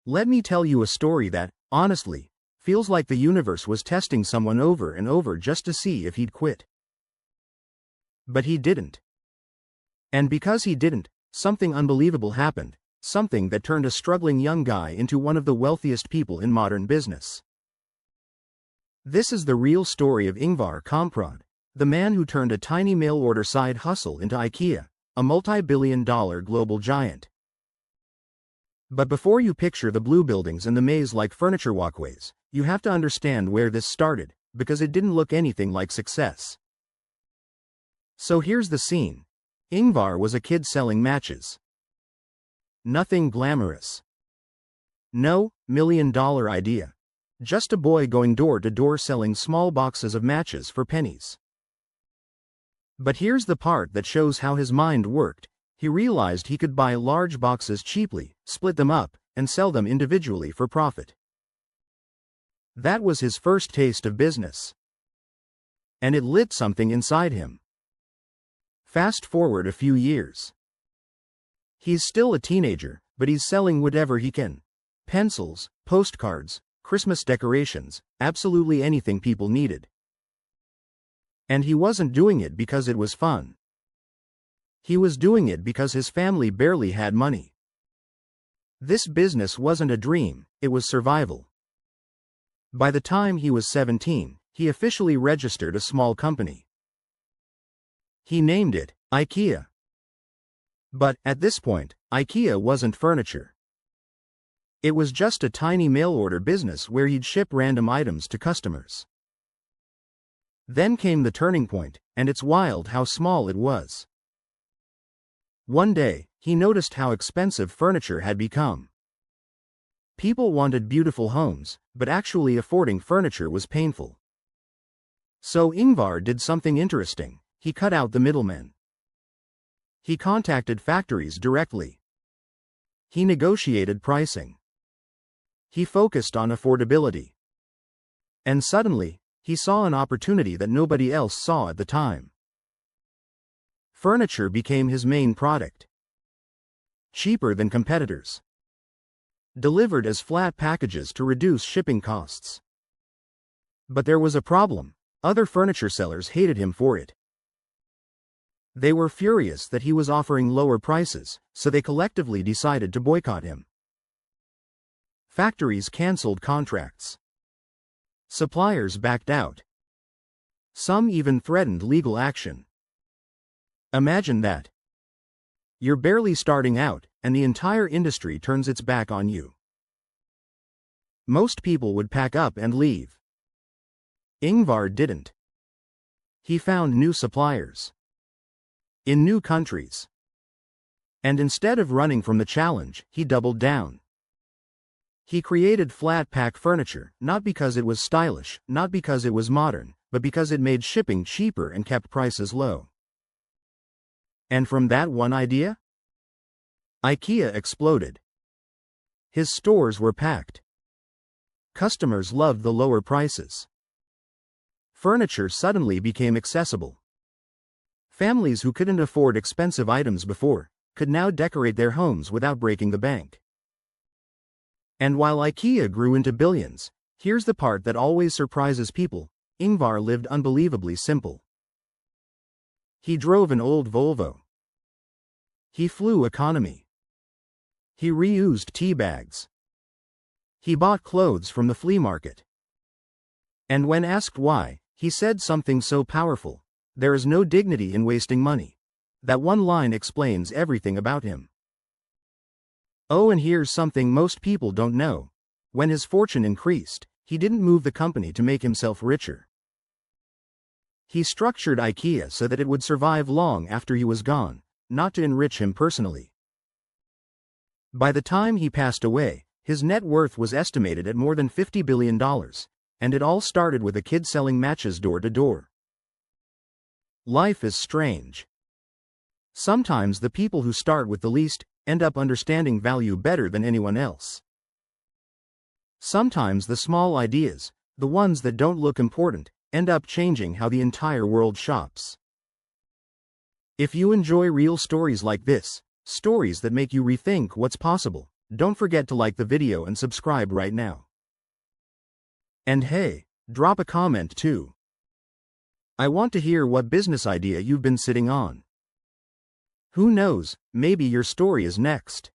Let me tell you a story that, honestly, feels like the universe was testing someone over and over just to see if he'd quit. But he didn't. And because he didn't, something unbelievable happened, something that turned a struggling young guy into one of the wealthiest people in modern business. This is the real story of Ingvar Kamprad, the man who turned a tiny mail-order side hustle into IKEA, a multi-billion-dollar global giant. But before you picture the blue buildings and the maze-like furniture walkways, you have to understand where this started, because it didn't look anything like success. So here's the scene. Ingvar was a kid selling matches. Nothing glamorous. No million-dollar idea. Just a boy going door to door selling small boxes of matches for pennies. But here's the part that shows how his mind worked. He realized he could buy large boxes cheaply, split them up, and sell them individually for profit. That was his first taste of business. And it lit something inside him. Fast forward a few years. He's still a teenager, but he's selling whatever he can. Pencils, postcards, Christmas decorations, absolutely anything people needed. And he wasn't doing it because it was fun. He was doing it because his family barely had money. This business wasn't a dream, it was survival. By the time he was 17, he officially registered a small company. He named it IKEA. But, at this point, IKEA wasn't furniture. It was just a tiny mail-order business where he'd ship random items to customers. Then came the turning point, and it's wild how small it was. One day, he noticed how expensive furniture had become. People wanted beautiful homes, but actually affording furniture was painful. So Ingvar did something interesting. He cut out the middlemen. He contacted factories directly. He negotiated pricing. He focused on affordability. And suddenly, he saw an opportunity that nobody else saw at the time. Furniture became his main product. Cheaper than competitors. Delivered as flat packages to reduce shipping costs. But there was a problem. Other furniture sellers hated him for it. They were furious that he was offering lower prices, so they collectively decided to boycott him. Factories canceled contracts. Suppliers backed out. Some even threatened legal action. Imagine that. You're barely starting out, and the entire industry turns its back on you. Most people would pack up and leave. Ingvar didn't. He found new suppliers. In new countries. And instead of running from the challenge, he doubled down. He created flat-pack furniture, not because it was stylish, not because it was modern, but because it made shipping cheaper and kept prices low. And from that one idea, IKEA exploded. His stores were packed. Customers loved the lower prices. Furniture suddenly became accessible. Families who couldn't afford expensive items before could now decorate their homes without breaking the bank. And while IKEA grew into billions, here's the part that always surprises people. Ingvar lived unbelievably simple. He drove an old Volvo. He flew economy. He reused tea bags. He bought clothes from the flea market. And when asked why, he said something so powerful: "There is no dignity in wasting money." That one line explains everything about him. Oh, and here's something most people don't know. When his fortune increased, he didn't move the company to make himself richer. He structured IKEA so that it would survive long after he was gone, not to enrich him personally. By the time he passed away, his net worth was estimated at more than $50 billion, and it all started with a kid selling matches door to door. Life is strange. Sometimes the people who start with the least end up understanding value better than anyone else. Sometimes the small ideas, the ones that don't look important, end up changing how the entire world shops. If you enjoy real stories like this, stories that make you rethink what's possible, don't forget to like the video and subscribe right now. And hey, drop a comment too. I want to hear what business idea you've been sitting on. Who knows, maybe your story is next.